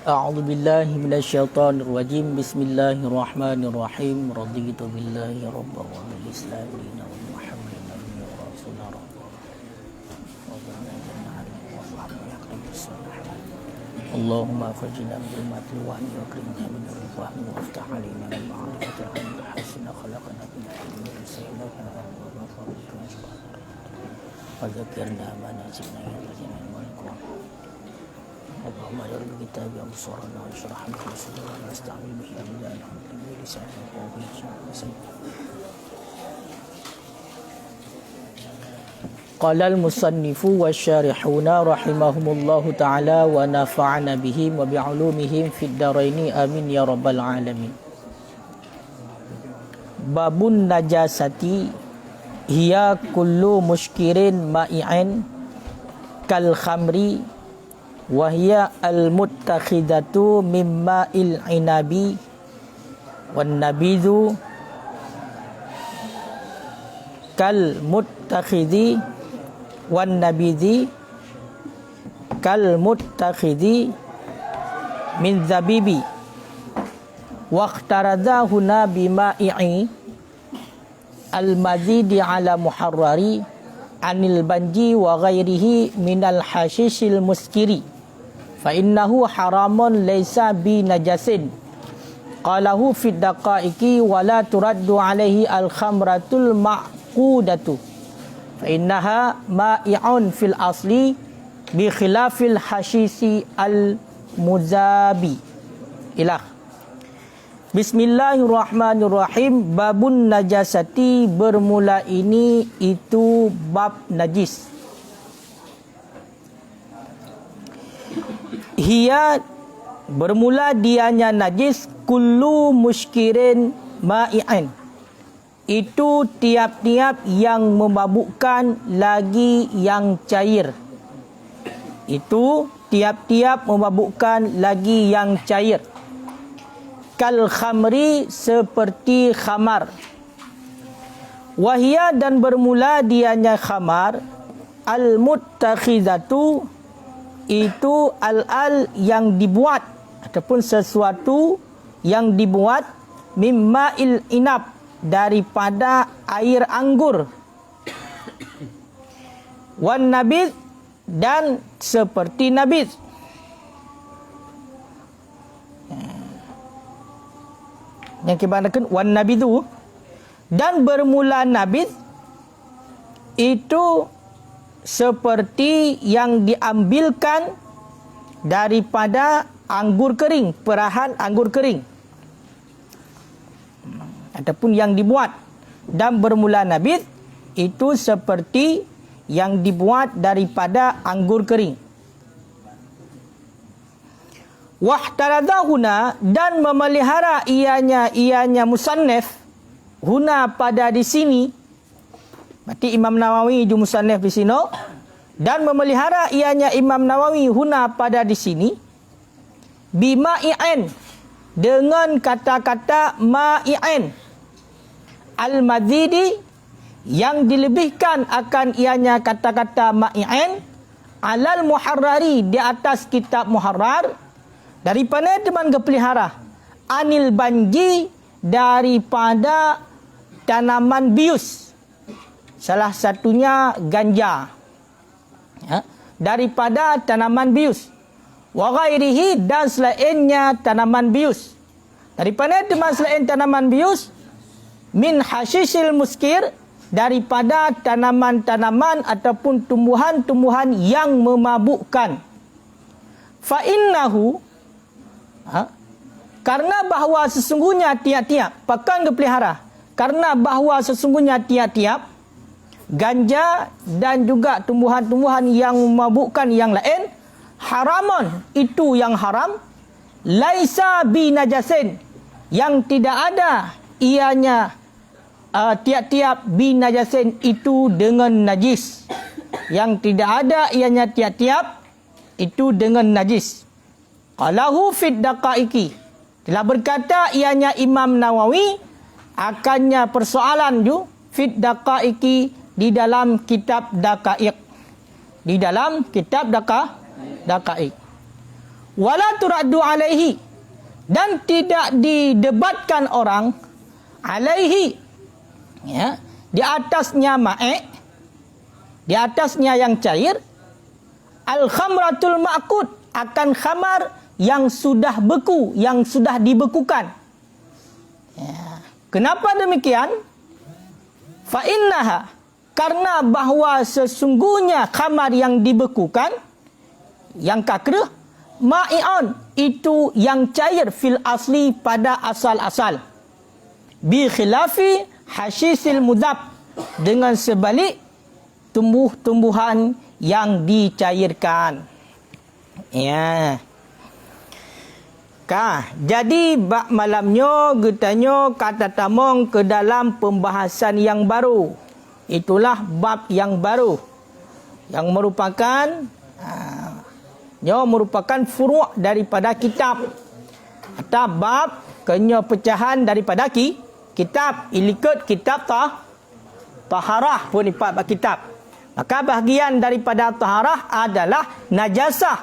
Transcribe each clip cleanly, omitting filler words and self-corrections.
A'udzu billahi minasyaitonir rajim. Bismillahirrahmanirrahim. Raditu billahi rabban wa bil islam dinan wa Muhammadan nabiyyan wa rasulan. Allahumma fajina bil matli wa akrimna min al-fahmi wa aftah alaina bil ma'rifati wa hasina khalaqana bil ilmi wa sayyidina wa fadlika wa dzakirna ma nasina ya rajina wal Allahumma ya rabbi kitab ya absarna wa shrah lana sadrana wa asta'mil bihi amdana wa lisanana wa bihi Qala al-musannifu wa syarihuna rahimahumullahu ta'ala wa nafa'ana bihim wa bi'ulumihim fid daraini amin ya rabbal alamin. Babun najasati hiya kullu muskirin ma'i'in kal khamri wa hiya al-muttakhidatu mimma il-inabi wan nabidhu kal muttakhidhi wan nabidhi kal muttakhidhi min zabibi waqtarada huna bima'i al-mazidi ala muharrari anil banji wa ghairihi minal hashishil muskiri fa innahu haramun laysa bi najasin qalahu fid daqaiki wa la turaddu alaihi al-khamratul ma'qudatu fa innaha ma'i'un fil asli bi khilafil hashisi al-muzabi ilah. Bismillahirrahmanirrahim. Babun najasati, bermula ini itu bab najis. Hiya, bermula dianya najis, kullu muskirin ma'i'in, itu tiap-tiap yang memabukkan lagi yang cair. Itu tiap-tiap memabukkan lagi yang cair. Kal khamri, seperti khamar. Wahia, dan bermula dianya khamar. Al muttakhidatu, itu al yang dibuat ataupun sesuatu yang dibuat mimma il inab, daripada air anggur. Wan nabid, dan seperti nabid. Yang kibanakan wan nabidu, dan bermula nabid itu seperti yang diambilkan daripada anggur kering, perahan anggur kering ataupun yang dibuat. Dan bermula nabid itu seperti yang dibuat daripada anggur kering. Wahtarada huna, dan memelihara ianya musannif huna, pada di sini. Berarti Imam Nawawi itu musannif di sini. Dan memelihara ianya Imam Nawawi huna, pada di sini. Bima'i'in, dengan kata-kata ma'i'in. Al-mazidi, yang dilebihkan akan ianya kata-kata ma'i'in. Alal muharrari, di atas kitab muharrar. Daripada teman kepelihara. Anil banji, daripada tanaman bius. Salah satunya ganja. Daripada tanaman bius. Wa ghairihi, dan selainnya tanaman bius. Daripada teman selain tanaman bius. Min hashishil muskir, daripada tanaman-tanaman ataupun tumbuhan-tumbuhan yang memabukkan. Fa innahu, karena bahawa sesungguhnya tiap-tiap pakan kepelihara, karena bahawa sesungguhnya tiap-tiap ganja dan juga tumbuhan-tumbuhan yang memabukkan yang lain, haramun, itu yang haram, laisa bi najasin, yang tidak ada ianya tiap-tiap bi najasin, itu dengan najis, yang tidak ada ianya tiap-tiap itu dengan najis. Qalahu fid daqaiki, telah berkata ianya Imam Nawawi akannya persoalan ju fid daqaiki, di dalam kitab Daqaiq. Di dalam kitab Daqaiq. wala turaddu alaihi, dan tidak didebatkan orang alaihi, ya, di atasnya ma'e, di atasnya yang cair, al khamratul ma'qud, akan khamar yang sudah beku, yang sudah dibekukan. Ya. Kenapa demikian? Fa innaha, karena bahawa sesungguhnya khamar yang dibekukan, yang kakrah, ma'i'an, itu yang cair fil asli, pada asal-asal. Bi khilafi hasyisil mudhab, dengan sebalik tumbuh-tumbuhan yang dicairkan. Ya. Jadi bab malamnya getanya kata tamong ke dalam pembahasan yang baru. Itulah bab yang baru, yang merupakan furu' daripada kitab. Atau bab kena pecahan daripada kitab. Ilikut kitab taharah pun bab kitab. Maka bahagian daripada taharah adalah najasah.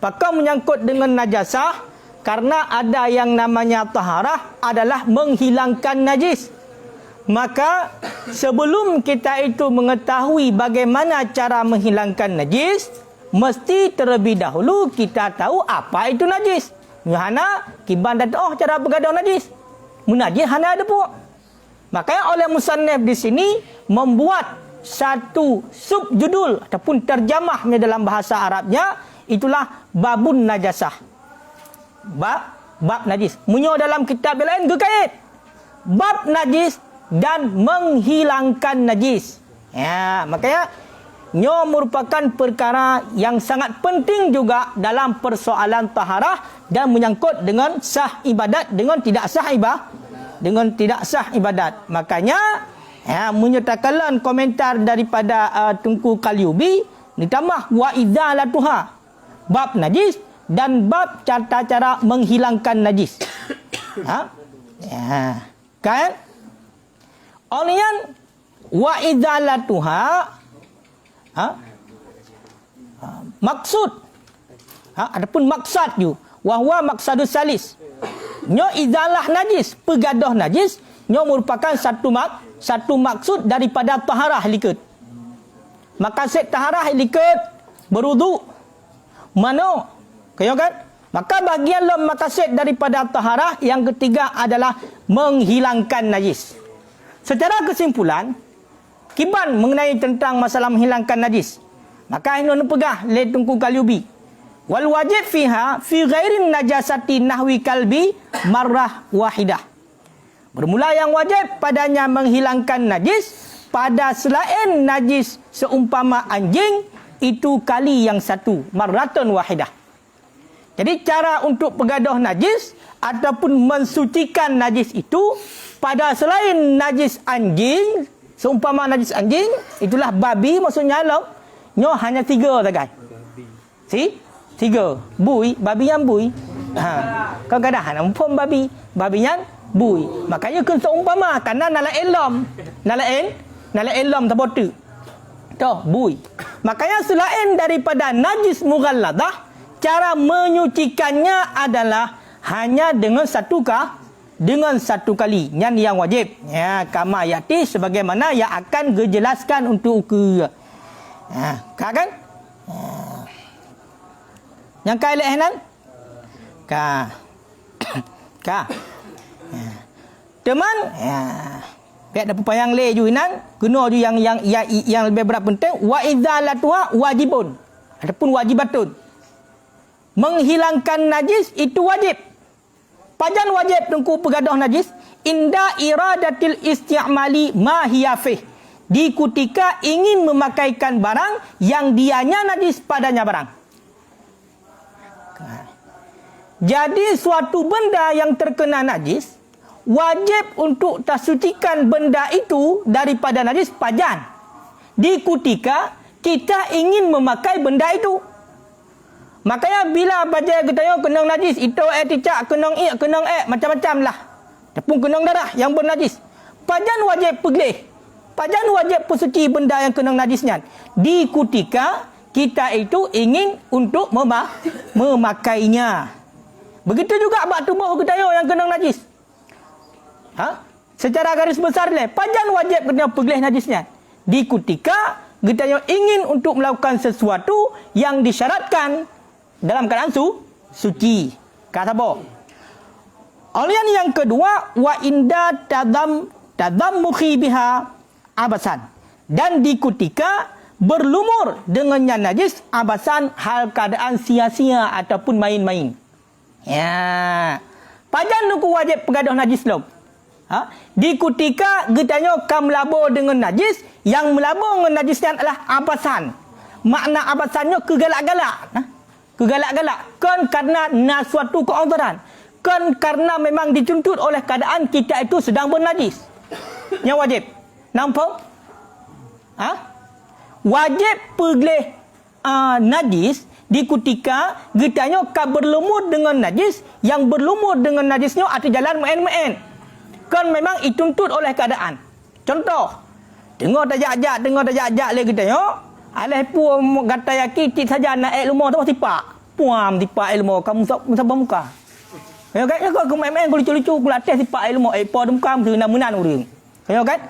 Maka menyangkut dengan najasah, karena ada yang namanya taharah adalah menghilangkan najis. Maka sebelum kita itu mengetahui bagaimana cara menghilangkan najis, mesti terlebih dahulu kita tahu apa itu najis. Hana kiban dan cara bergaduh najis. Munajis hana ada pun. Makanya oleh musannif di sini membuat satu subjudul ataupun terjemahnya dalam bahasa Arabnya, itulah babun najasah. Bab najis. Munyo dalam kitab lain gekait bab najis dan menghilangkan najis. Ya, makanya nyo merupakan perkara yang sangat penting juga dalam persoalan taharah dan menyangkut dengan sah ibadat dengan tidak sah ibadat. Makanya menyertakan komentar daripada Tunku Qalyubi ditambah wa idzalatuha, bab najis dan bab cara-cara menghilangkan najis. Ya. Kan? Olian wa idzalatuha, maksud, adapun maksad you, wa huwa maqsadus salis. Nyo izalah najis, pegadah najis, nyo merupakan satu maksud daripada taharah likut. Maqasid taharah likut berwudu. Mano? Kaya kan? Maka bahagian maqasid daripada taharah yang ketiga adalah menghilangkan najis. Secara kesimpulan, kiban mengenai tentang masalah menghilangkan najis. Maka ini pegah le Tunku Qalyubi. Wal wajib fiha fi ghairin najasati nahwi kalbi marrah wahidah. Bermula yang wajib padanya menghilangkan najis pada selain najis seumpama anjing, itu kali yang satu, marratun wahidah. Jadi cara untuk pegadah najis ataupun mensucikan najis itu pada selain najis anjing, seumpama najis anjing, itulah babi maksudnya lo. Nyo hanya 3 tagai. Si? 3. Bui, babi yang bui. Kadang-kadang umpam babi yang bui. Makanya kan seumpama karena nalain lom tabotu. Toh bui. Makanya selain daripada najis mughalladah, cara menyucikannya adalah hanya dengan satu kali. Yang wajib. Ya, kama yati sebagaimana yang akan dijelaskan untuk ukur. Ya, kan? Yang kai lehenan? Ka. Ya. Teman, ya. Pihak dapat payang le juinan, kena ju yang lebih berat penting, wa idzalatuha wajibun. Ataupun wajibatun. Menghilangkan najis itu wajib. Pajan wajib Tunku pegadah najis inda iradatil isti'mali ma hiya fih. Di ketika ingin memakaikan barang yang dianya najis padanya barang. Jadi suatu benda yang terkena najis wajib untuk tersucikan benda itu daripada najis pajan. Di ketika kita ingin memakai benda itu. Makanya bila baca kita kenang najis, itu ticak, kenang macam-macam lah. Tepung kenang darah yang bernajis. Pajan wajib pegelih. Pajan wajib bersuci benda yang kenang najisnya. Di ketika kita itu ingin untuk memakainya. Begitu juga bak tubuh kita yang kena najis. Secara garis besar le, pajan wajib kena pergelih najisnya. Di ketika kita ingin untuk melakukan sesuatu yang disyaratkan dalam keadaan suci. Kata apa? Olian yang kedua, wa inda tadammukhi biha abasan. Dan di ketika berlumur dengannya najis abasan hal keadaan sia-sia ataupun main-main. Ya. Pajan nuku wajib pegaduh najis lom. Di ketika getanya kam melabur dengan najis, yang melabur dengan najisnya adalah abasan. Makna abasannya kegalak-galak. Kegalak-galak. Kan karena suatu keodoran. Kan karena memang dituntut oleh keadaan kita itu sedang bernajis. Yang wajib. Nampak? Wajib pergelih najis di ketika getanya ka berlumur dengan najis, yang berlumur dengan najisnya atau jalan main-main. Kan memang dituntut oleh keadaan. Contoh, dengar tajak-ajak lagi getanya, alih puam kata yaki tit saja nak lumur tu tipak. Puam tipak ilmu kamu sabah muka. Ya kan, kau main-main kau lucu-lucu kau latih tipak ilmu po muka mesti menan urang. Ya kan?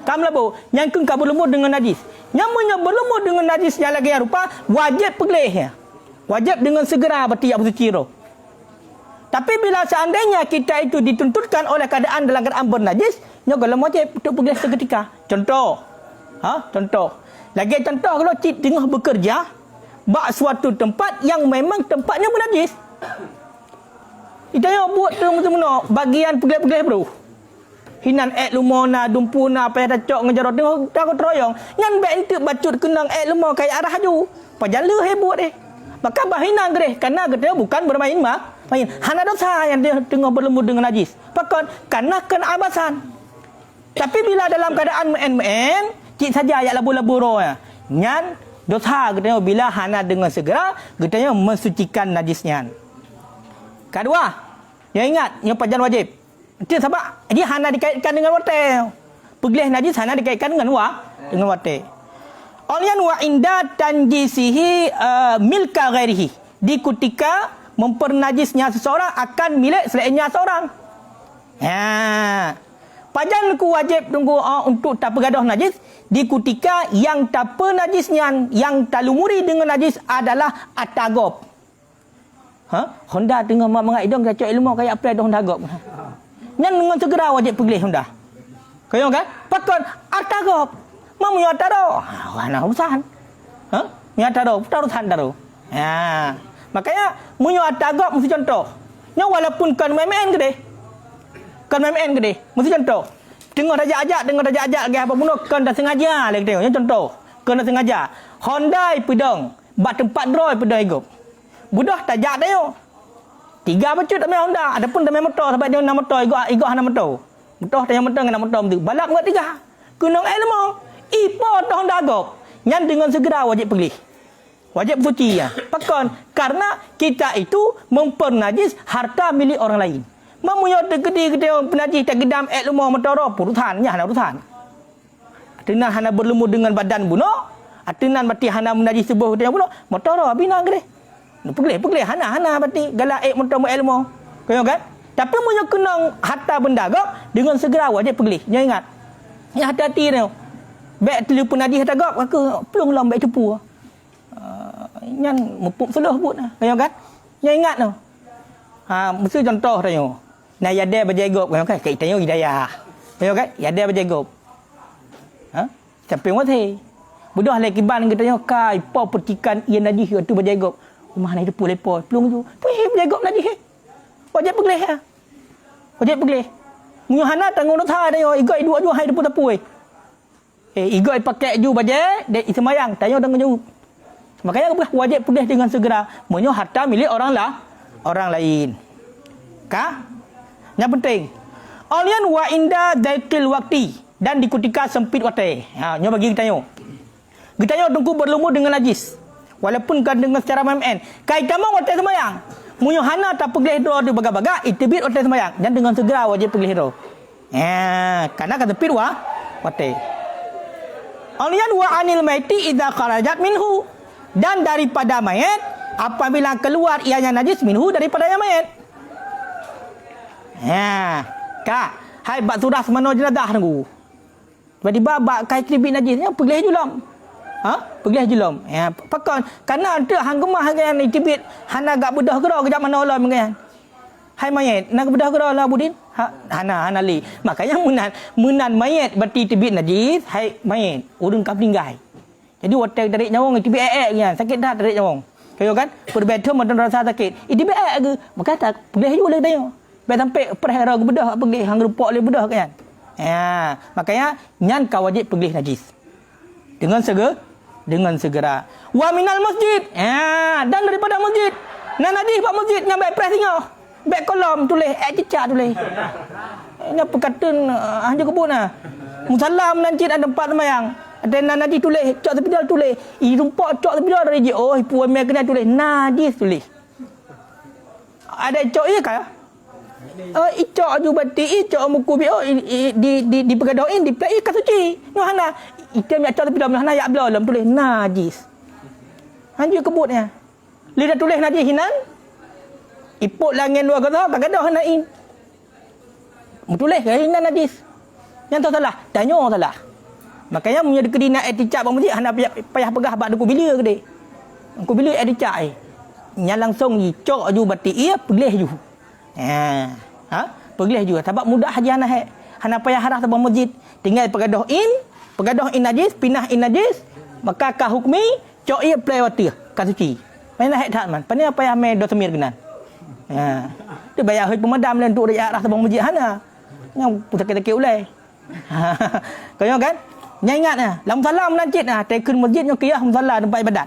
Kam labo yang kau berlumur dengan najis. Nyamanya berlumur dengan najis yang lagi rupa wajib pergelih. Wajib dengan segera bertiap suci roh. Tapi bila seandainya kita itu dituntutkan oleh keadaan dalam keadaan bernajis, nyogalah wajib untuk pergelih seketika. Contoh. Contoh. Lagi contoh kalau cik tengah bekerja bak suatu tempat yang memang tempatnya bernajis. Kita buat semua bagian pergelih-pergelih bro. Hinan lumona dumpuna payah cok ngejar tengok takut royong ngan bek entuk bacut kenang lumo kayak arah ju pajala hebut maka bahinan gede karena gede bukan bermain main hana dosa yang dia tengah berlemur dengan najis pakon karena kena abasan. Tapi bila dalam keadaan main-main cik saja ayat labu-labu roh nyan dosa gede bila hana dengan segera gede mensucikan najisnya. Kedua, yang ingat yang pajan wajib. Itu sebab dia hana dikaitkan dengan wate. Pergelih najis hana dikaitkan dengan wate. Olian wa inda tanjisihi milka ghairihi. Di ketika mempernajisnya seseorang akan milik selainnya seorang. Pajan ku wajib tunggu untuk tak bergaduh najis di ketika yang tak najisnya yang talumuri dengan najis adalah atagop. Honda tengah mengai dong kacau ilmu kayak apa dah Honda gop. Yang dengan segera wajib pergelih Honda. Kau kan? Pakon atagop. Mau nyataro. Mana urusan? Nyataro, urusan daro. Makanya munyo atagop mesti contoh. Nya walaupun kan main gede. Kan main gede. Mesti contoh. Tengok ajak lagi apa pun kan dah sengaja lagi tengok. Yang contoh. Kan dah sengaja. Honda pedong. Bak tempat droi pedong igop. Budah tajak dah yo. 3 bacut tak main Honda. Adapun tak main motor sebab dia nak motor igok hana motor. Motor tanya motor dengan motor tu. Balap buat 3. Kunong ilmu. Ipo tu Honda gop. Nyan dengan segera wajib pergi. Wajib suci ya. Pakon karena kita itu mempernajis harta milik orang lain. Mamunya gede-gede penajis tak gedam ilmu motor urusan nya hana urusan. Atinan hana berlumur dengan badan bunuh. Atinan mati hana menajis sebuah dia bunuh. Motor bina gede. Pergelih hana berarti galak motor ilmu. Kau kan? Tapi munyo kenang harta benda gop dengan segera wajib pergelih. Jangan ingat. Ya hati-hati tu. Baik telefon najis harta gop aku pelung lam baik tepu. Nyan mupuk seluh but. Kau kan? Jangan ingat tu. Mesti contoh tanya. Nah yade bajai gop kau kan? Kai tanya hidayah. Kau kan? Yade bajai gop. Sampai mati. Budah lagi ban kita tanya kai po percikan ia najis tu bajai gop. Rumah naik depu lepo pelung tu. Puih berjagok lagi wajib pergelih ya. Wajib pergelih. Munyo hana tanggung dosa dah yo igoi dua hai depu tepu igoi pakai ju bajai dek semayang tanya dengan ju. Makanya wajib pergelih dengan segera. Munyo harta milik orang lain. Yang penting. Olian wa inda daikil wakti dan di ketika sempit waktu. Nyo bagi kita yo. Kita yo tunggu berlumur dengan najis. Walaupun kan dengan secara main. Kai kamu hotel semayang. Munyo hana tak pergelih doa di baga-baga, itibit hotel semayang. Dan dengan segera wajib pergelih doa. Karena kan tepit hotel. Alian wa anil maiti idza kharajat minhu. Dan daripada mayat apabila keluar ianya najis minhu daripada yang mayat. Kak, hai bak surah semana jenazah nunggu. Tiba-tiba bak kai kribit najisnya pergi julam. Pergi julam. Pakon karena ada hang gemah kan kribit hana gak bedah gera kejap mana Allah mengan. Hai mayat, nak bedah gera lah Budin? Hana li. Makanya menan mayat berarti kribit najis, hai mayat urang kap tinggal. Jadi hotel tarik nyawang itu kan sakit dah tarik nyawang. Kaya kan? Berbeza macam rasa sakit. Itu ke? Maka tak boleh juga tanya. Biar sampai perhera ke bedah pergi hang rupak le bedah kan. Makanya nyan ka wajib pergi najis. Dengan segera. Wa minal masjid. Dan daripada masjid. Nan najis pak masjid nyambai press tengah. Baik kolom tulis cicak tulis. Ini apa kata hanya kebun ah. Musalla menancit ada tempat sembahyang. Ada najis tulis, cak tepi dah tulis. Rumpak cak tepi dah dari je. Oh, puan mai kena tulis najis tulis. Ada cak ya kah? Icak ju bati, icak muku bi di pegadoin di play kat suci. No hana. Item yak cak tepi dah hana yak belam tulis najis. Hanya kebutnya. Lidah tulis najis hinan. Iput langit dua kata, tak ada hana in. Tulis hinan najis. Yang tu salah, tanya salah. Makanya punya kedina eticak bang masjid hana payah pegah bak deku bila ke dek. Aku bila eticak nya langsung cok ju bati ia pelih ju. Pelih ju sebab mudah haji hana payah harah bang masjid tinggal pegadah in najis pinah in najis maka ka hukmi cok ia play wati ka suci. Mana hak tak man. Pani payah mai do semir kenan. Dia bayar pemadam dan untuk dia arah bang masjid hana. Yang putak-putak ulai. Kau kan? Nya ingat lam salam menancit tekun masjid nya qiyah musalla tempat ibadat.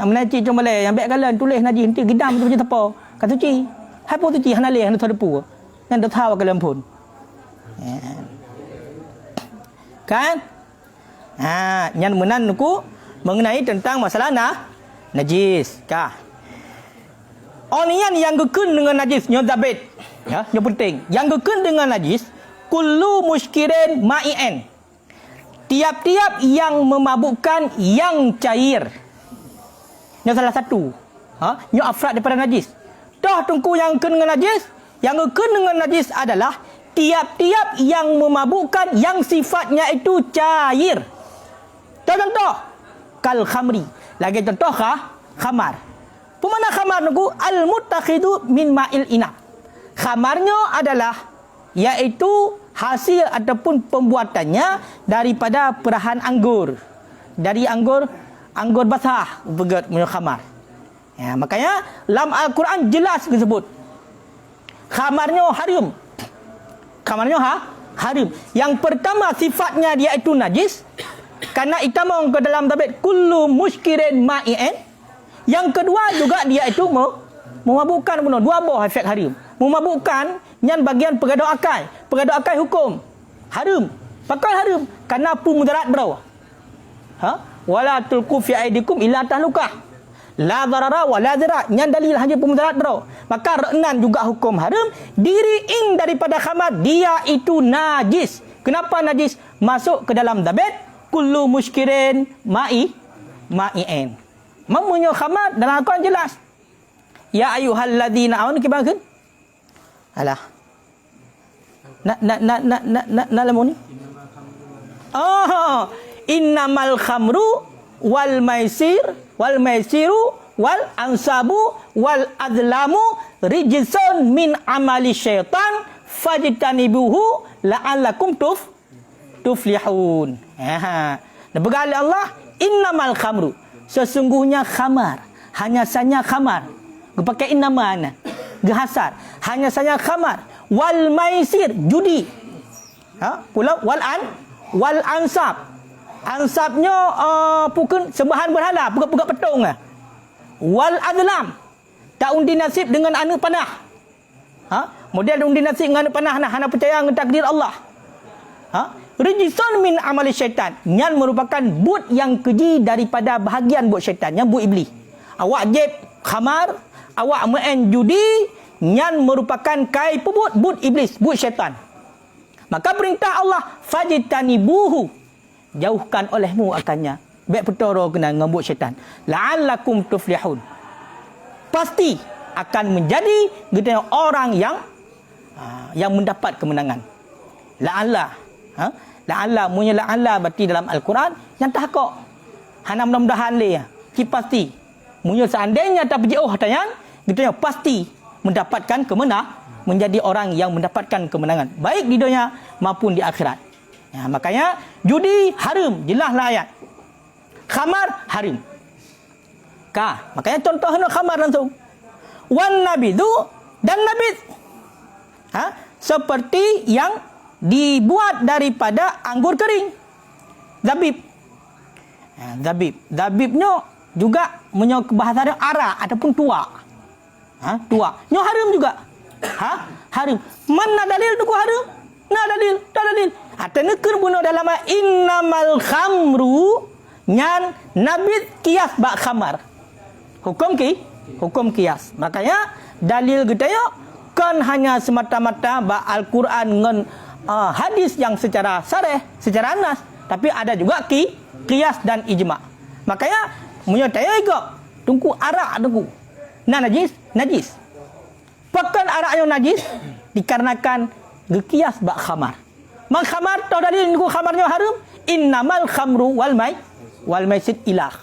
Menancit cuma le yang baik galan tulis najis henti gedam tu macam apa? Kat suci. Hai pun suci hana le hana terdepu. Yang dah tahu kalam pun. Kan? Yang menan aku mengenai tentang masalah najis. Kah? Onian yang gekun dengan najis nya zabit. Ya, yang penting. Yang gekun dengan najis kullu muskirin ma'in. Tiap-tiap yang memabukkan yang cair. Yang salah satu. Yang afrad daripada najis. Dah tungku yang kena dengan najis. Yang kena dengan najis adalah tiap-tiap yang memabukkan yang sifatnya itu cair. Contoh. Kal khamri. Lagi contoh khamar. Pemana khamar tungku? Al-mutakhidu min ma'il inab. Khamarnya adalah iaitu hasil ataupun pembuatannya daripada perahan anggur. Dari anggur basah begat khamar. Makanya dalam Al-Quran jelas disebut khamarnya haram. Khamarnya haram. Yang pertama sifatnya dia itu najis karena itamong ke dalam tabit kullu muskirin ma'in. Yang kedua juga dia itu memabukkan benar. Dua buah efek haram. Memabukkan yang bagian pegaduh akal. Pegaduh akal hukum haram. Pakai haram karena pu mudarat berau. Wala tulqu fi aidikum illa tahlukah. La darara wa la dira. Yang dalil hanya pu mudarat berau. Maka renan juga hukum haram. Diriin daripada khamar dia itu najis. Kenapa najis? Masuk ke dalam dabit kullu muskirin ma'in. Mampunya khamar dalam Al-Quran jelas. Ya ayyuhalladzina amanu kibakan. Alah. Nak lemoni. Innamal khamru wal maisiru wal ansabu wal adlamu rijsun min amali syaitan fajtanibuhu la'allakum tuflihun. Berkata Allah, innamal khamru. Sesungguhnya khamar. Hanya saja khamar. Pakai innama gehasar. Hanya saja khamar. Wal maisir, judi. Pula wal ansab. Ansabnya pukul sembahan berhala, pukul petung. Wal adlam. Tak undi nasib dengan anak panah. Model undi nasib dengan anak panah hana percaya dengan takdir Allah. Rijsun min amali syaitan. Yang merupakan but yang keji daripada bahagian but syaitan, yang but iblis. Awak jeb khamar, awak main judi, yang merupakan kai but iblis, but syaitan. Maka perintah Allah fajtanibuhu. jauhkan olehmu akannya. Baik petoro kena ngembut syaitan. La'allakum tuflihun. Pasti akan menjadi kita orang yang mendapat kemenangan. La'alla. La'alla, munya la'alla berarti dalam Al-Quran yang tak kok. Hana mudah-mudahan le. Ki pasti. Munya seandainya tak pergi hatayan, kita pasti mendapatkan kemenangan, menjadi orang yang mendapatkan kemenangan baik di dunia maupun di akhirat. Ya, makanya judi haram, jelaslah ayat. Khamar haram. Makanya contohnya khamar langsung. Wan nabidu dan nabid. Seperti yang dibuat daripada anggur kering. Zabib. Zabibnya juga menyok bahasa dia arak ataupun tua. Tua. Nyo haram juga. Haram. Mana dalil tu haram? Nah dalil, tak dalil. Ada nekir bunuh dalam innamal khamru nyan nabid kias bak khamar. Hukum kias. Makanya dalil kita kan hanya semata-mata bak Al-Quran dengan hadis yang secara sareh, secara nas, tapi ada juga kias dan ijma. Makanya menyatakan juga tunggu arak tunggu. Nah najis. Pekan arak yang najis dikarenakan gekias bak khamar. Mak khamar tahu dalil tunggu khamarnya haram. Innamal khamru wal maisid ilah.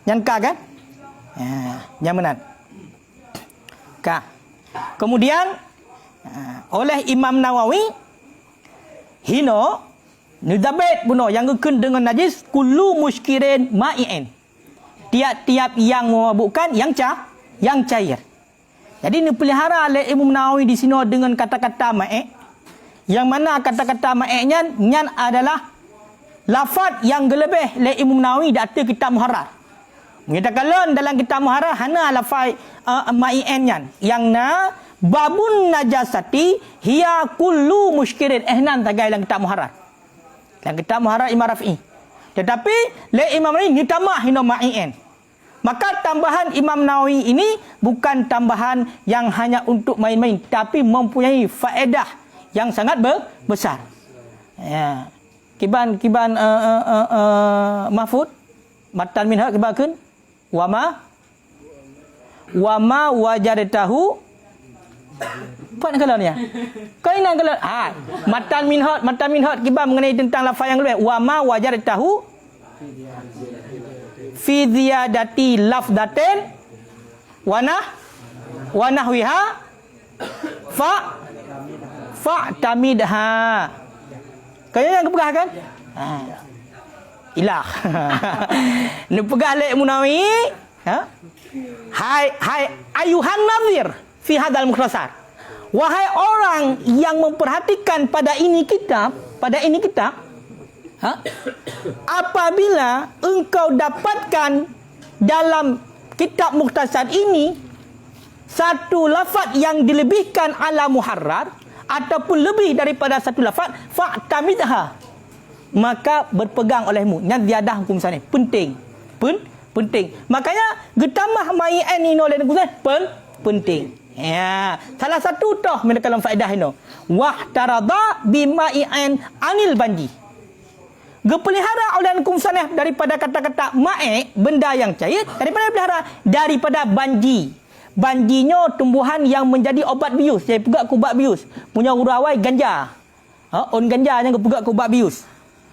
Nyangka kan? Nyamanan. Kemudian oleh Imam Nawawi hino nidabet buno yang gekun dengan najis kullu muskirin ma'in. Tiap-tiap yang memabukkan yang cair. Jadi ini pelihara oleh Imam Nawawi di sini dengan kata-kata ma'i. Yang mana kata-kata ma'inya nyan adalah lafaz yang gelebih oleh Imam Nawawi di atas kitab Muharrar. Menyatakan dalam kitab Muharrar hana lafaz ma'i'an nyan yang babun najasati hiya kullu muskirin ehnan tagai dalam kitab Muharrar. Dalam kitab Muharrar Imam Rafi'i. Tetapi le Imam Nawawi ni tambah hina ma'i'an. Maka tambahan Imam Nawawi ini bukan tambahan yang hanya untuk main-main, tapi mempunyai faedah yang sangat besar. Ya. Kiban Mahfud matan minha kibakeun wama wajadtahu apa nak kalau ni? Kau nak kalau matan minhat kiban mengenai tentang lafaz yang lebih wama wajadtahu fi ziyadati lafdatin wa nahwiha tamidha. Kayaknya yang kepegah kan? Ilah. Ni pegah lek Munawi, Hai ayuhan nazir fi hadzal mukhtasar. Wahai orang yang memperhatikan pada ini kitab, apabila engkau dapatkan dalam kitab mukhtasar ini satu lafaz yang dilebihkan ala muharrar ataupun lebih daripada satu lafaz fa'tamidha, maka berpegang olehmu. Yang ziyadah hukum sana penting. Makanya getambah mai'an ini oleh hukum sana penting. Ya, salah satu toh mendalam faedah ini. Wahtarada bima'i'an anil banji. Gepelihara oleh hukum sana daripada kata-kata ma'i, benda yang cair, daripada banji. Banjinya tumbuhan yang menjadi obat bius. Saya pegak ke ubat bius. Punya urawai ganja. On ganja yang pegak ke ubat bius.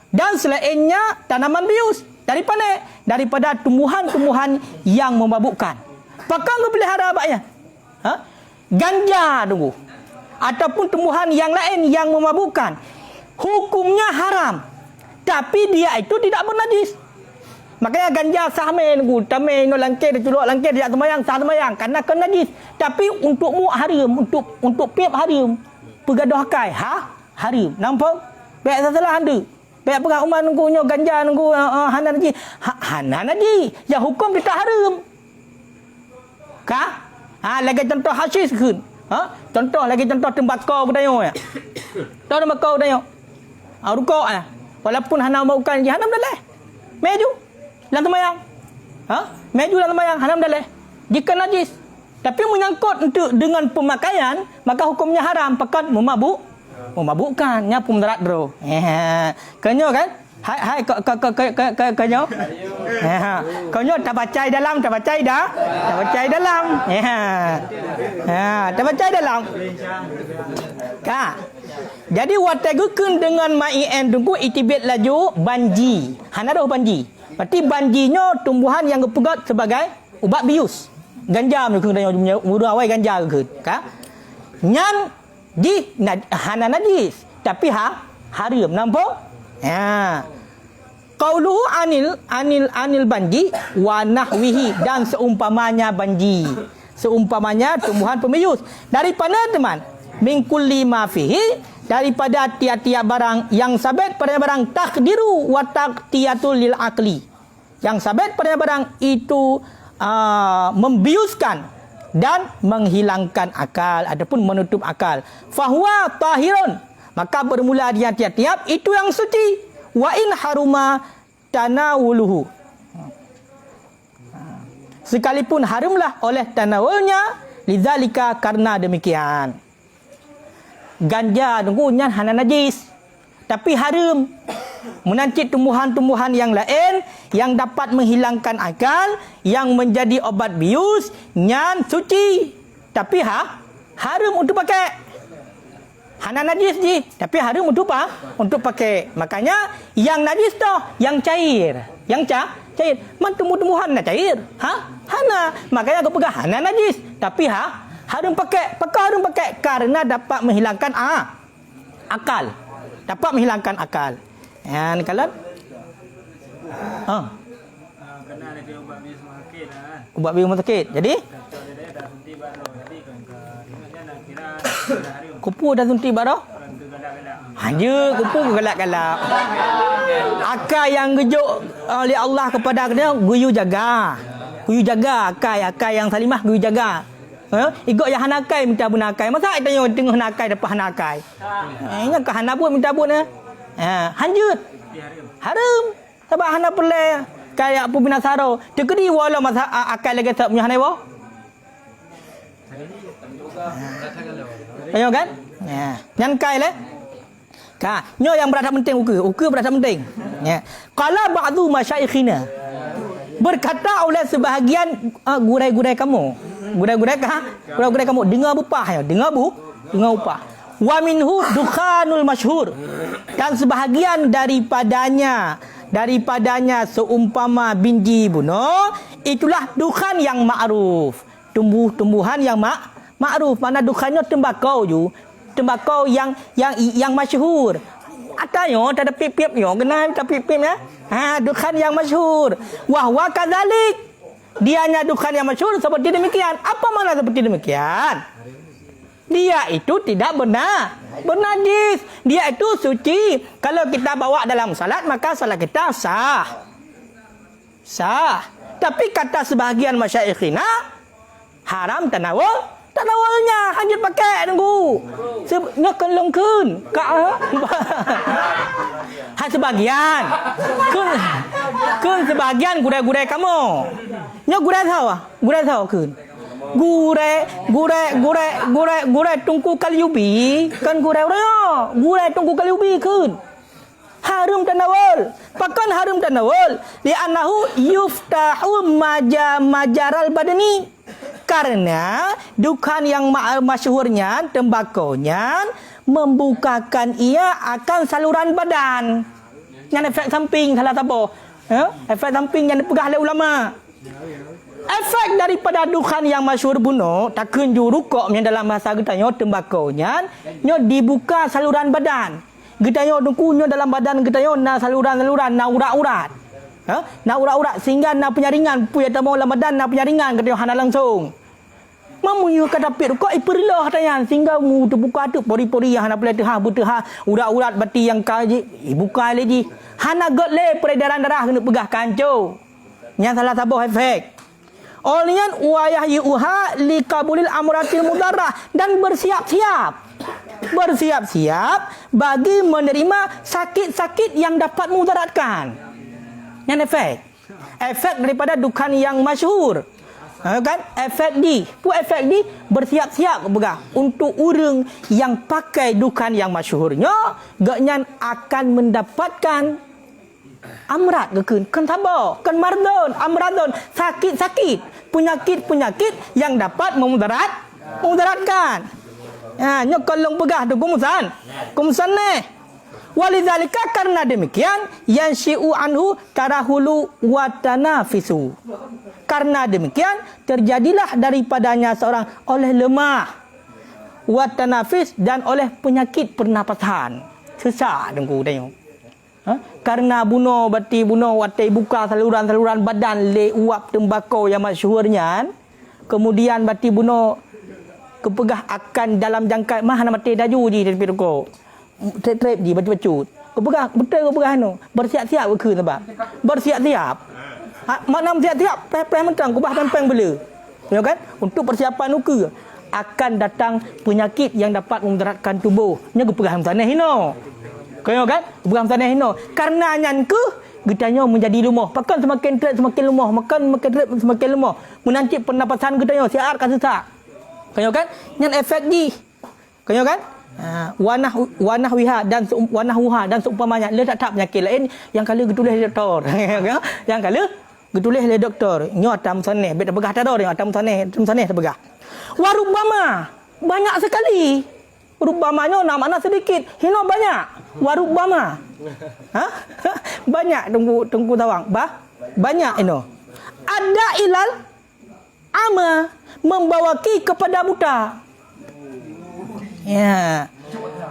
Dan selainnya tanaman bius. Daripada tumbuhan-tumbuhan yang memabukkan. Pakang pelihara abaknya. Ganja tunggu. Ataupun tumbuhan yang lain yang memabukkan. Hukumnya haram. Tapi dia itu tidak bernajis. Makanya ganja sahmen ku, tamai no langkir culuk langkir dia semayang sah semayang karena kena najis. Tapi untukmu haram, untuk pihak haram. Pegaduh kai haram. Nampak? Baik salah anda. Baik pegah umat nunggu nyo ganja nunggu hana najis. Hana najis. Ya hukum dia tak haram. Lagi contoh hasis kun. Lagi contoh tembakau budayo ya. Tahu tembakau budayo. Rukuk walaupun hana maukan hanam daleh. Meju dalam semayang. Meju dalam semayang haram daleh. Jika najis. Tapi menyangkut untuk dengan pemakaian, maka hukumnya haram. Pekat memabukkan, nya pun mudarat bro. Kenyo kan? Hai kenyo. Kenyo tak bacai dalam, tak bacai dah. Tak bacai dalam. Tak bacai dalam. Ka. Jadi watagukeun dengan maien tunggu itibet laju banji. Hanadoh banji. Berarti banjinya tumbuhan yang gepegat sebagai ubat bius. Ganja menukung dan mudah awai ganja ke ka? Nyan di hana najis tapi haram nampak? Qauluhu anil banji wa nahwihi dan seumpamanya banji. Seumpamanya tumbuhan pembius. Daripada teman min kulli ma fihi daripada tiap-tiap barang yang sabit pada barang takdiru wa taqtiyatul lil aqli. Yang sabit pada barang itu membiuskan dan menghilangkan akal ataupun menutup akal. Fahuwa tahirun, maka bermula dia tiap-tiap itu yang suci. Wa in haruma tanawuluhu, sekalipun haramlah oleh tanawulnya, lidzalika karena demikian. Ganja tunggunya hana najis tapi haram. Menancit tumbuhan-tumbuhan yang lain yang dapat menghilangkan akal, yang menjadi obat bius, nyan suci tapi haram untuk pakai. Hana najis je tapi haram untuk apa? Untuk pakai. Makanya yang najis tu yang cair. Yang cair. Man tumbuh-tumbuhan nak cair. Hana. Makanya aku pegang hana najis tapi haram pakai. Pakai haram pakai karena dapat menghilangkan akal. Dapat menghilangkan akal. Yang kalau kena ada ubat bius sakit ubat bius sakit. Jadi kupu dah suntik baru. Hanya kupu galak-galak. Akal yang gejuk oleh Allah kepada dia guyu jaga. Guyu jaga akal yang salimah guyu jaga. Ikut yang hanakai minta bun akai. Masa tanya tengah hanakai depan hanakai. Nya ke hana pun minta bun hanjut. Haram. Sebab hana pelai kayak pu binasaro. Tekedi wala masa akai lagi tak punya hanai wa. Tengok kan? Nyan kai le. Ka, nyo yang berada penting uka berada penting. Qala ba'du masyayikhina, berkata oleh sebahagian gurai-gurai kamu. Gurai-gurai kamu dengar bupah ya, dengar upah. Wa minhu dukhanul masyhur, dan sebahagian daripadanya seumpama binji bunuh, itulah dukhan yang ma'ruf. Tumbuhan yang ma'ruf. Mana dukhannya tembakau ju. Tembakau yang masyhur. Atanya tak ada pip-pipnya, kena tak pip-pipnya. Dukhan yang masyhur. Wa kadzalik. Dianya dukhan yang masyhur seperti demikian. Apa makna seperti demikian? Dia itu tidak bernajis. Dia itu suci. Kalau kita bawa dalam salat maka salat kita sah. Tapi kata sebahagian masyaikhina haram tanawulnya hanya pakai tunggu. Nya kelengkeun ka sebagian. Kun sebagian gurai-gurai kamu. Nya gurai tahu keun. Gurai tungku kaliubi kan gurai tungku kaliubi keun. Harum tanawul. Pakan harum tanawul li'annahu yuftahu majaral badani. Karena dukhan yang masyhurnya tembakonya membukakan ia akan saluran badan. Yang efek samping salah satu. Efek samping yang dipegah oleh ulama. Efek daripada dukhan yang masyhur bunuh takun jurukoknya dalam bahasa getanya tembakonya nyo dibuka saluran badan. Getanya dukunya dalam badan getanya na saluran-saluran na urat-urat. Na urat-urat sehingga na penyaringan puya tamu dalam badan na penyaringan getanya hana langsung. Mamunya kata pir kok iperlah tanya sehingga mu terbuka tu pori-pori yang hana pelai teh urat-urat bati yang kaji buka lagi. Hana gotle peredaran darah kena pegah kanco. Yang salah satu efek. Olian wayah yuha li qabulil amratil mudarrah dan bersiap-siap bagi menerima sakit-sakit yang dapat mudaratkan. Yang efek daripada dukhan yang masyhur. Kan? Efek D. Efek D bersiap-siap begah untuk orang yang pakai dukan yang masyhurnya, gaknya akan mendapatkan amrat gekun, kan sabar, kan amradon, sakit-sakit, penyakit-penyakit yang dapat memudaratkan. Nyok kolong begah tu kumusan ni. Walidzalika karena demikian yansyi'u anhu tarahulu wa tanafisu. Karena demikian terjadilah daripadanya seorang oleh lemah wa tanafis dan oleh penyakit pernafasan. Sesak dengku tengok. Karena bunuh watai buka saluran-saluran badan le uap tembakau yang masyhurnya, kemudian bati bunuh kepegah akan dalam jangka mah nak mati daju je dari pirko. Trap je bacut. Kepegah betul kepegah no. Bersiap-siap ke sebab. Bersiap-siap. Makna bersiap-siap preh mentang kubah pempeng bela. Ya kan? Untuk persiapan nuka akan datang penyakit yang dapat memudaratkan tubuh. Nya kepegah tanah hino. Kau kan? Kepegah tanah hino. Karena nyan ke getanya menjadi lemah. Pakan semakin trap semakin lemah, makan semakin trap semakin lemah. Menanti pernafasan getanya siar kan sesak. Kau kan? Nyan efek di. Kau kan? Wanah wiha dan wanah wuha dan seumpamanya le tak penyakit lain yang kala getulis doktor. Yang kala getulis le doktor. Nyo atam saneh, bet begah tado dengan atam saneh sebegah. Warubama banyak sekali. Rubamanya nama sedikit, hino banyak. Warubama. Banyak tunggu tawang. Banyak ino. Ada ilal ama membawa ki kepada buta. Ya,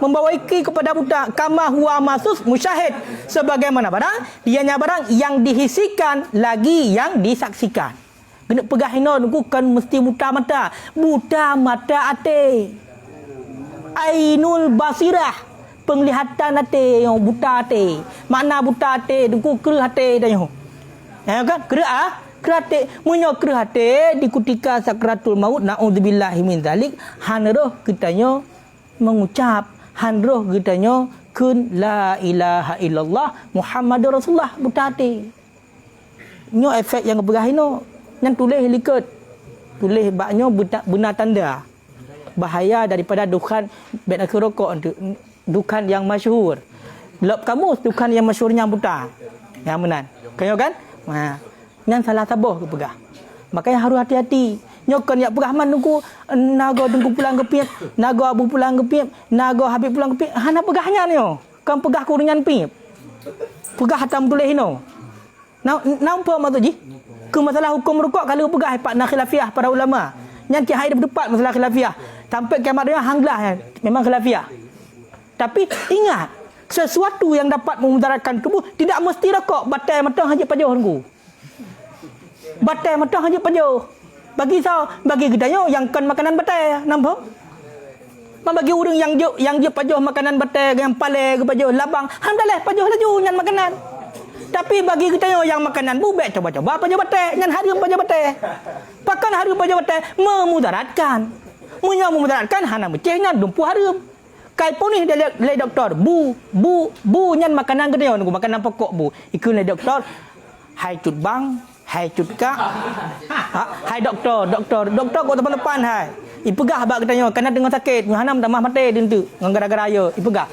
membawa iki kepada buta kama huwa masus musyahid, sebagaimana barang dianya barang yang dihisikan lagi yang disaksikan. Kena pegah hino kan mesti buta mata ate. Ainul basirah, penglihatan ate yang buta ate. Makna buta ate dengku kerah ate dah. Ya kan? Kerate munyo kerate di ketika sakratul maut, naudzubillahi min zalik, hanroh kitanya mengucap, hanroh kitanya kun la ilaha illallah Muhammadur Rasulullah butate. Nyo efek yang berahino yang tulis liket. Tulis baknyo benar tanda bahaya daripada dukan bet rokok, dukan yang masyhur. Lop kamus dukan yang masyhurnya buta. Yang benar. Kau kan? Yang salah tabuh ke pegah. Makanya harus hati-hati. Nyokan yak pegah man nunggu naga tunggu pulang ke piep, naga abu pulang ke piep, naga habis pulang ke piep. Hana pegahnya ni. Kan pegah kuringan piep. Pegah hatam tulis hino. Nampak maksud ji? Ke masalah hukum rukuk kalau pegah pak nak khilafiah para ulama. Yang ki hai depan masalah khilafiah. Sampai kiamat dia hanglah memang khilafiah. Tapi ingat, sesuatu yang dapat memudaratkan tubuh tidak mesti rokok. Batai matang haji pajuh nunggu. Batai matang haji pajuh. Bagi kita yang kan makanan batai, nampak? Bagi orang yang je pajuh makanan batai, yang pale ke pajuh labang, alhamdulillah pajuh laju nyan makanan. Tapi bagi kita yang makanan bubek coba-coba pajuh batai, nyan harum pajuh batai. Pakan harum pajuh batai memudaratkan. Memudaratkan hana mecehnya dumpu harum. Kai pun ni dia le doktor, bu nyan makanan kita nunggu makanan pokok bu. Ikut le doktor, hai cut bang, hai cut kak. Hai doktor kau depan hai. Ipegah bak katanya kena dengan sakit, hanam dah mati dentu gara-gara ya. Ipegah.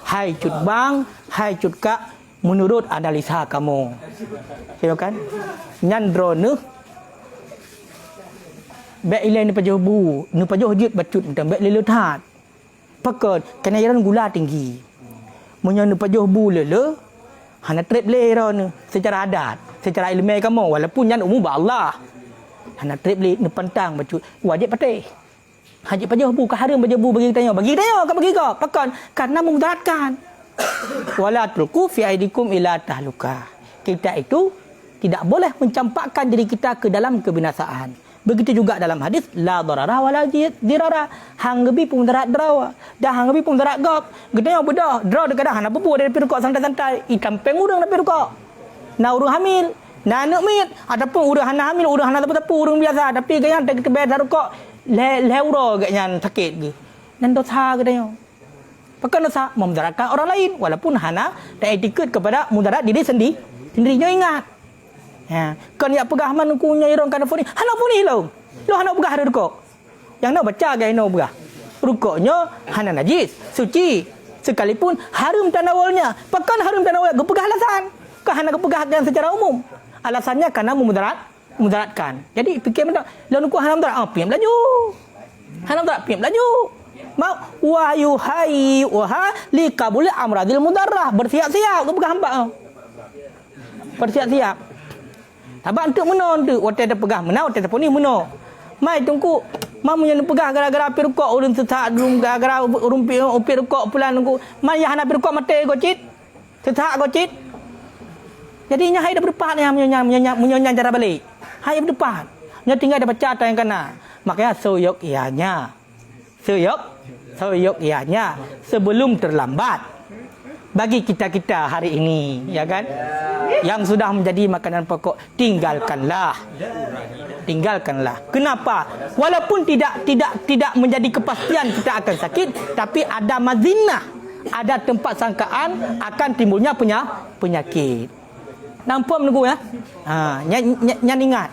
Hai cut bang, hai cut kak, menurut analisa kamu. Ya kan? Nyan drone bek ilai ni pajuh bu, ni pajuh jut bacut dan bek lele that. Pakot kenayaran gula tinggi. Munyo ni pajuh bu lele, hana trip le ron secara adat, secara ilmiah kamu walaupun nyan umum ba Allah. Hana trip le ni pantang bacut wajib patih. Haji pajuh bu ke harum pajuh bu bagi tanya kau bagi kau pakon karena memudaratkan. Wala truku fi aidikum ila tahluka. Kita itu tidak boleh mencampakkan diri kita ke dalam kebinasaan. Begitu juga dalam hadis la darara wala dirara, hang gebi pun darat darawa dah hang gebi pun darat gop. Gedanya bedah draw dekat hana bepu dari pirukok santai-santai ikan pengurang dari pirukok. Na urang hamil, na anak mit ataupun urang hana hamil, urang hana tepu urang biasa tapi gaya tak kebet darukok leuro gaknya sakit ge. Dan dosa gedanya. Pakai dosa memudaratkan orang lain walaupun hana tak etiket kepada mudarat diri sendirinya ingat. Kan ya pegah man ku nya irong kana foni. Hana puni lo. Lo hana pegah ada rukuk. Yang nak baca gaya no pegah. Rukuknya hana najis, suci. Sekalipun harum tanawalnya. Pakan harum tanawal gepegah alasan. Kah hana gepegahkan secara umum. Alasannya karena memudaratkan. Jadi fikir mendak lalu ku hana mudarat, piam laju. Hana mudarat, piam laju. Mau wa yuhai wa li qabul amradil mudarrah. Bersiap-siap gepegah hamba. Bersiap-siap. Abang tu meno tu, waktu ada pegah menau, waktu ada poni meno. Mai tungku, mamu yang pegah gara-gara pirukok urun sesak dum gara-gara urun pirukok pulan tungku. Mai hana pirukok mate gocit. Sesak gocit. Jadi nya hai dah berdepan yang menyonya cara balik. Hai berdepan. Nya tinggal ada baca yang kena. Makanya soyok ianya. Soyok ianya sebelum terlambat. Bagi kita-kita hari ini, ya kan? Yang sudah menjadi makanan pokok, tinggalkanlah. Kenapa? Walaupun tidak menjadi kepastian kita akan sakit, tapi ada mazinah, ada tempat sangkaan akan timbulnya penyakit. Nampak menunggu ya? Nyan ingat.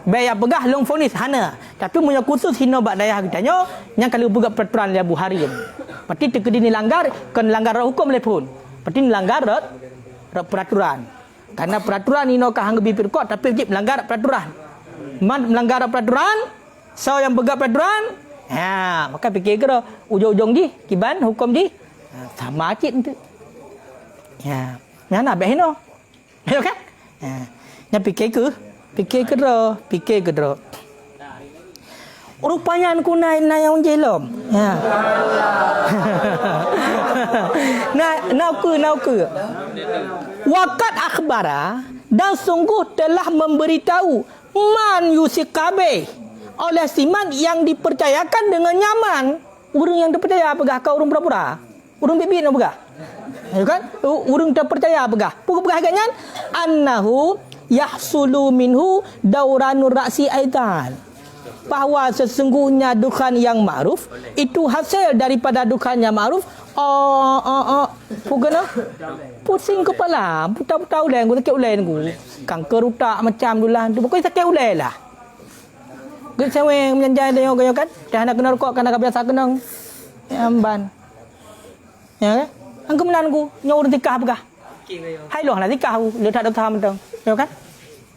Bayar pegah long fonis hana. Tapi punya khusus hina bak daya kitanya, yang kalau pegah peraturan dia buhari. Berarti tekedi ni langgar, kan langgar hukum lepun. Berarti ni langgar peraturan. Karena peraturan ni no kahang lebih pirkot, tapi wajib melanggar peraturan. Melanggar peraturan, so yang pegah peraturan, maka fikir kira ujung-ujung di kiban hukum di sama cik tu. Mana abah hino. Ya kan? Nya fikir ke. Rupanya aku naik yang jelom. Nauku. Wakat akhbara dan sungguh telah memberitahu man yusikabe oleh siman yang dipercayakan dengan nyaman. Urang yang dipercaya apakah kau urang pura-pura? Urang bibir apakah? Ya kan? Urang terpercaya apakah? Pukul agaknya annahu yahsulu minhu dauranur ra'si aidan. Bahawa sesungguhnya dukhan yang ma'ruf itu hasil daripada dukhan yang ma'ruf. Pukul pusing kepala, putar-putar ulai aku sakit ulai aku. Kanker utak macam dulah tu. Pokoknya sakit ulai lah. Gak seweng menjanjai dia kan. Dah nak kena rokok kena biasa kena. Amban. Ya kan? Angku menan aku nyau tikah begah. Hai loh lah tikah aku, le tak ada taham tang. Ya kan?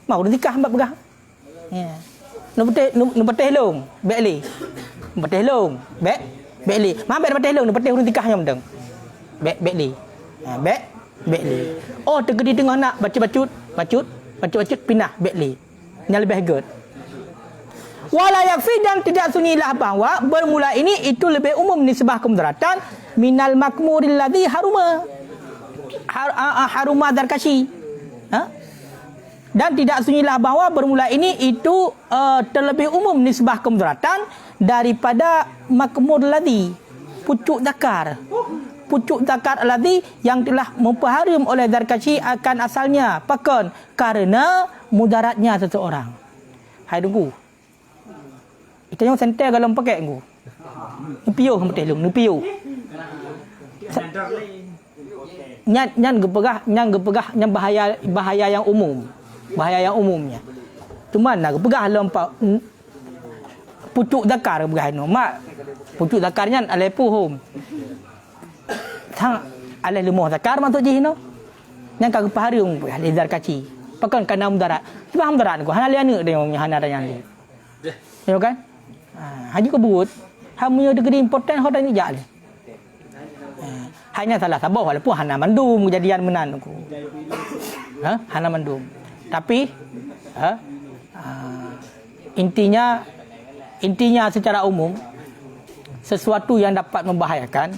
Mau tikah hamba begah. Ya. Nu petih long, bek li. Petih long, bek li. Ma bek petih long, nu petih urang tikah nyam tang. Bek li. Bek li. Oh, tergedi tengah nak bacut pindah bek li. Yang lebih good. Wala yakfi dan tidak sunyilah bahawa bermula ini itu lebih umum nisbah kemudaratan minal makmuril ladzi haruma darkashi. Dan tidak sunyilah bahawa bermula ini itu terlebih umum nisbah kemudaratan daripada makmur ladzi pucuk zakar ladzi yang telah memperharum oleh darkashi akan asalnya pakon karena mudaratnya seseorang. Hai tunggu. Itu yang sentai kalau pakai aku. Nupiu kamu telung, nupiu. Nyan bahaya yang umum. Bahaya yang umumnya. Cuma nak pegah lompat pucuk zakar pegah no. Mak pucuk zakarnya alepu home. Tang ale lemoh zakar masuk je no. Yang kagak paharung pegah lezar kaci. Pakan kana mudarat. Sebab mudarat ko hana liana dia hana ada yang ni. Ya kan? Haji kebut hamunya degree important hodan ni jale. Hanya salah sabah walaupun hana mandum kejadian menan aku. Hana mandum. Tapi intinya secara umum sesuatu yang dapat membahayakan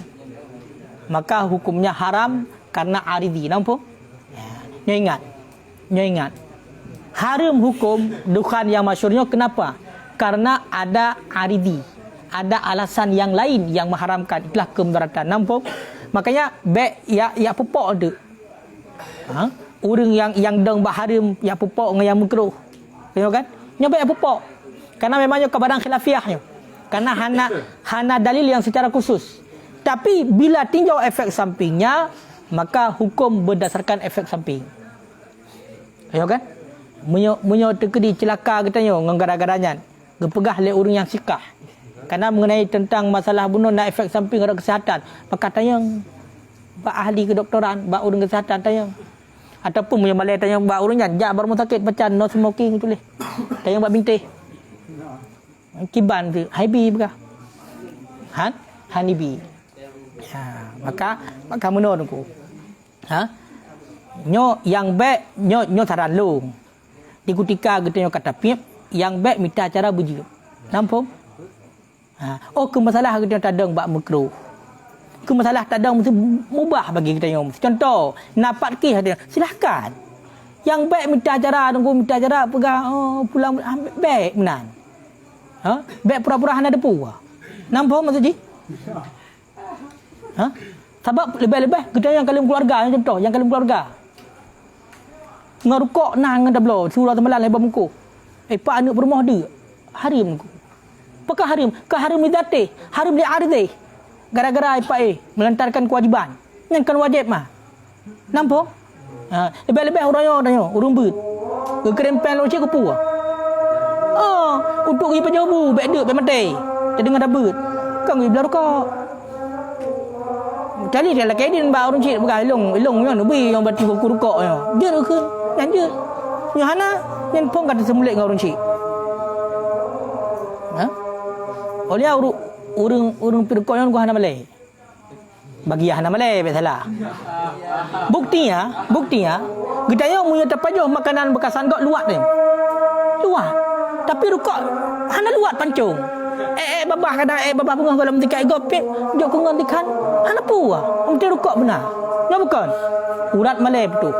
maka hukumnya haram karena aridi. Nampak? Nyo ingat. Haram hukum dukhan yang masyhurnya kenapa? Karena ada aridi, ada alasan yang lain yang mengharamkan, itulah kemudaratan. Nampak? Makanya bek ya pupok tu. Orang yang deng baharim ya pupok dengan yang makruh. Tengok kan? Nya bek pupok. Karena memangnya kebarang khilafiahnya. Karena hana dalil yang secara khusus. Tapi bila tinjau efek sampingnya, maka hukum berdasarkan efek samping. Tengok kan? Menyo terkedi celaka kita yo ngara-garanyan. Gepegah le urang yang sikah. Karena mengenai tentang masalah bunuh dan efek samping kepada kesihatan. Maka tanya bak ahli kedoktoran, bak urang kesihatan tanya. Ataupun punya balai tanya bak urang yang jak rumah sakit macam no smoking tulis. Tanya bak bintih. Kiban tu haibi bekah. Hanibi. Maka menurut aku. Nyo yang baik nyo saran long. Di ketika kita nyo kata piep, yang baik minta cara berjaya. Nampak? Ke masalah kita tadang bak makruh. Ke masalah tadang mesti mubah bagi kita nyo. Contoh, napat ke ada silakan. Yang baik minta cara tunggu minta cara pegang pulang baik menan. Baik pura-pura hana depu. Nampak maksud ji? Sebab lebih-lebih kita yang kalim keluarga contoh, yang kalim keluarga. Ngarukok nang ngadablo surah temalan lebar muka. Pak anak berumah dia. Harim ku. Apakah harim? Ka harim li zati, harim li ardi. Gara-gara pak melantarkan kewajiban. Yang kan wajib mah. Nampak? Lebih-lebih orang yo tanya, urung beut. Ke kerempen lo cik ke pu. Untuk pergi pejabu, baik dek, baik mati. Dia dengar dah beut. Kang pergi belah rokok. Kali dia laki dia mbak orang cik pegang ilong yang nubi yang bati buku rokok yo. Dia ke yang dia. Yang hana yang pun kata semulik dengan orang cik. Oleh urang pirkok yang gua hana malai. Bagi hana malai salah. Buktinya gedanya punya terpajuh makanan bekasan gok luat dia. Luat. Tapi rokok hana luat pancung. Babah kadang babah pengah kalau mentikai gopek jok ku ngantikan hana puah. Mesti rokok benar. Ya bukan. Urat malai betul.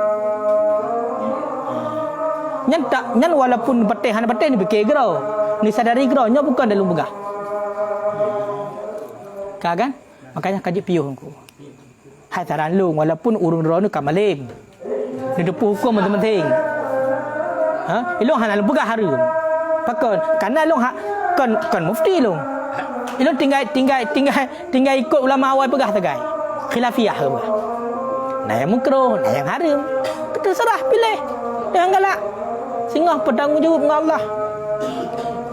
Nyan walaupun patih hana patih ni fikir gerau. Ni sadari gerau nya bukan dalam begah. Kan? Makanya kaji piuh aku. Hai saran lu walaupun urung rono kamalim. Ni depu hukum penting. Ilong hana begah harum. Pakon karena ilong kan mufti long. Ilong tinggal ikut ulama awal pegah tegai. Khilafiyah ke bah. Nah yang mukro, nah yang haram. Kita serah pilih. Yang galak. Sehingga bertanggungjawab dengan Allah.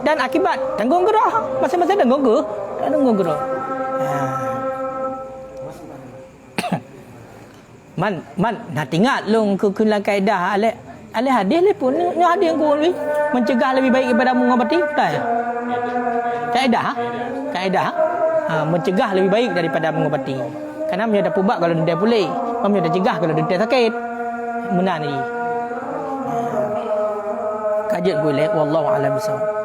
Dan akibat tanggung gerah. Masing-masing tanggung ke? Tanggung gerah. Man nak ingat long kekulan kaedah ale hadis le pun nya hadis ku lebih mencegah lebih baik daripada mengobati tak. Kaedah mencegah lebih baik daripada mengobati. Karena dia dah pubak kalau dia boleh, dia dah cegah kalau dia sakit. Benar ni. Kajian gue le wallahu a'lam bissawab.